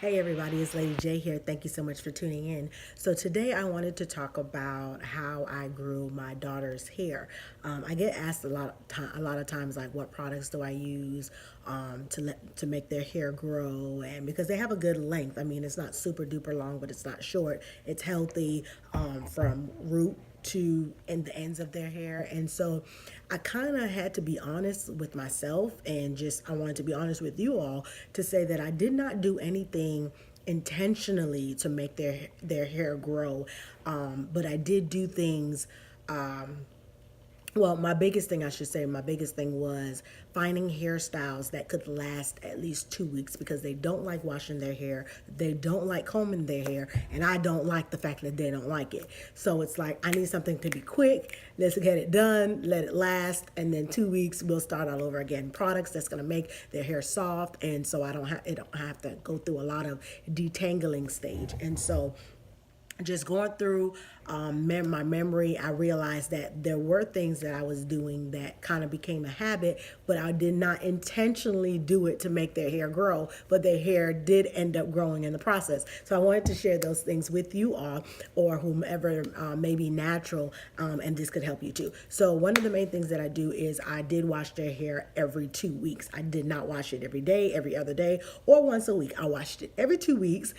Hey everybody, it's Lady J here. Thank you so much for tuning in. So today I wanted to talk about how I grew my daughter's hair. I get asked a lot of times like what products do I use to make their hair grow, and because they have a good length. I mean, it's not super duper long, but it's not short. It's healthy from root to in the ends of their hair. And so I kind of had to be honest with myself, and just I wanted to be honest with you all to say that I did not do anything intentionally to make their hair grow, but I did do things. Well, my biggest thing, I should say, my biggest thing was finding hairstyles that could last at least 2 weeks, because they don't like washing their hair, they don't like combing their hair, and I don't like the fact that they don't like it. So it's like, I need something to be quick. Let's get it done, let it last, and then 2 weeks we'll start all over again. Products that's gonna make their hair soft, and so it don't have to go through a lot of detangling stage. And so just going through my memory, I realized that there were things that I was doing that kind of became a habit, but I did not intentionally do it to make their hair grow, but their hair did end up growing in the process. So I wanted to share those things with you all, or whomever may be natural, and this could help you too. So one of the main things that I do is I did wash their hair every 2 weeks. I did not wash it every day, every other day, or once a week. I washed it every 2 weeks.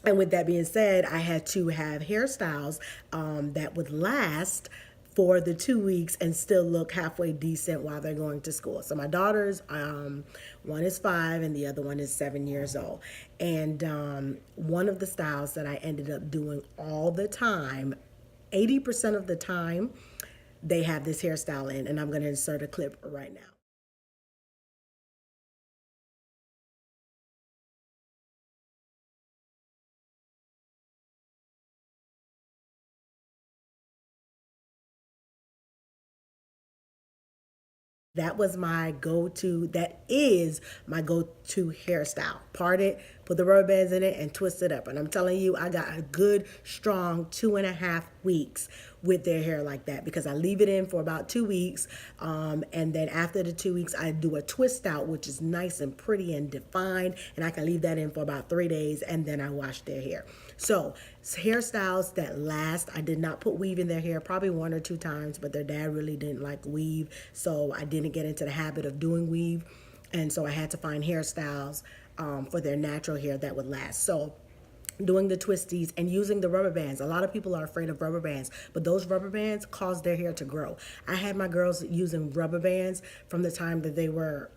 And with that being said, I had to have hairstyles that would last for the 2 weeks and still look halfway decent while they're going to school. So my daughters, one is 5 and the other one is 7 years old. And one of the styles that I ended up doing all the time, 80% of the time, they have this hairstyle in, and I'm going to insert a clip right now. That was my go-to. That is my go-to hairstyle. Part it, put the rubber bands in it, and twist it up. And I'm telling you, I got a good, strong 2.5 weeks with their hair like that, because I leave it in for about 2 weeks. And then after the 2 weeks, I do a twist out, which is nice and pretty and defined. And I can leave that in for about 3 days, and then I wash their hair. So hairstyles that last. I did not put weave in their hair, probably 1 or 2 times, but their dad really didn't like weave, so I didn't get into the habit of doing weave. And so I had to find hairstyles for their natural hair that would last. So doing the twisties and using the rubber bands. A lot of people are afraid of rubber bands, but those rubber bands cause their hair to grow. I had my girls using rubber bands from the time that they were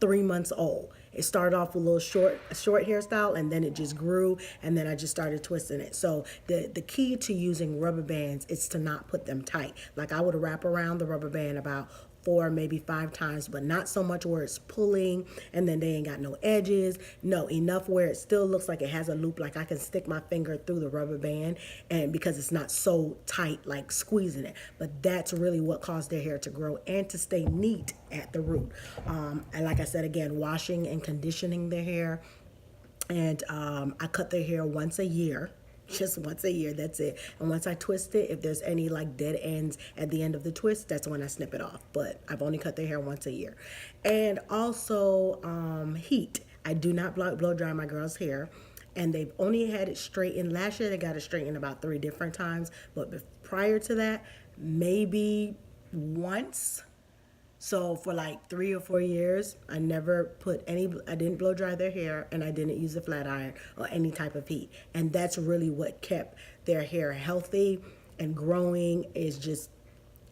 3 months old. It started off with a little short hairstyle, and then it just grew, and then I just started twisting it. So the key to using rubber bands is to not put them tight. Like, I would wrap around the rubber band about 4, maybe 5 times, but not so much where it's pulling and then they ain't got no edges. No, enough where it still looks like it has a loop, like I can stick my finger through the rubber band, and because it's not so tight, like squeezing it. But that's really what caused their hair to grow and to stay neat at the root. And like I said, again, washing and conditioning their hair. And I cut their hair once a year, just once a year, that's it. And once I twist it, if there's any like dead ends at the end of the twist, that's when I snip it off. But I've only cut their hair once a year. And also heat. I do not blow dry my girls' hair, and they've only had it straightened. Last year they got it straightened about 3 different times, but prior to that, maybe once. So for like 3 or 4 years, I didn't blow dry their hair, and I didn't use a flat iron or any type of heat. And that's really what kept their hair healthy and growing, is just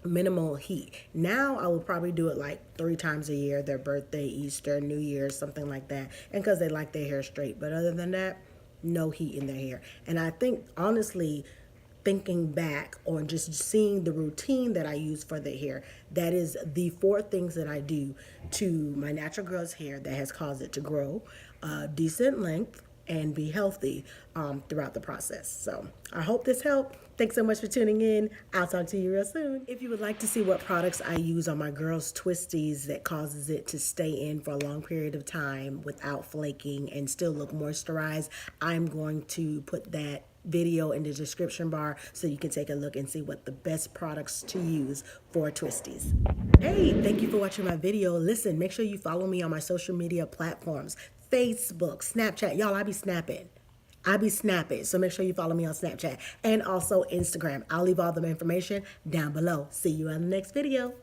minimal heat. Now I would probably do it like 3 times a year, their birthday, Easter, New Year's, something like that. And because they like their hair straight. But other than that, no heat in their hair. And I think, honestly, thinking back on just seeing the routine that I use for the hair, that is the 4 things that I do to my natural girl's hair that has caused it to grow decent length and be healthy throughout the process. So I hope this helped. Thanks so much for tuning in. I'll talk to you real soon. If you would like to see what products I use on my girls' twisties that causes it to stay in for a long period of time without flaking and still look moisturized, I'm going to put that video in the description bar so you can take a look and see what the best products to use for twisties. Hey, thank you for watching my video. Listen, make sure you follow me on my social media platforms. Facebook, Snapchat. Y'all, I be snapping. I be snapping. So make sure you follow me on Snapchat and also Instagram. I'll leave all the information down below. See you on the next video.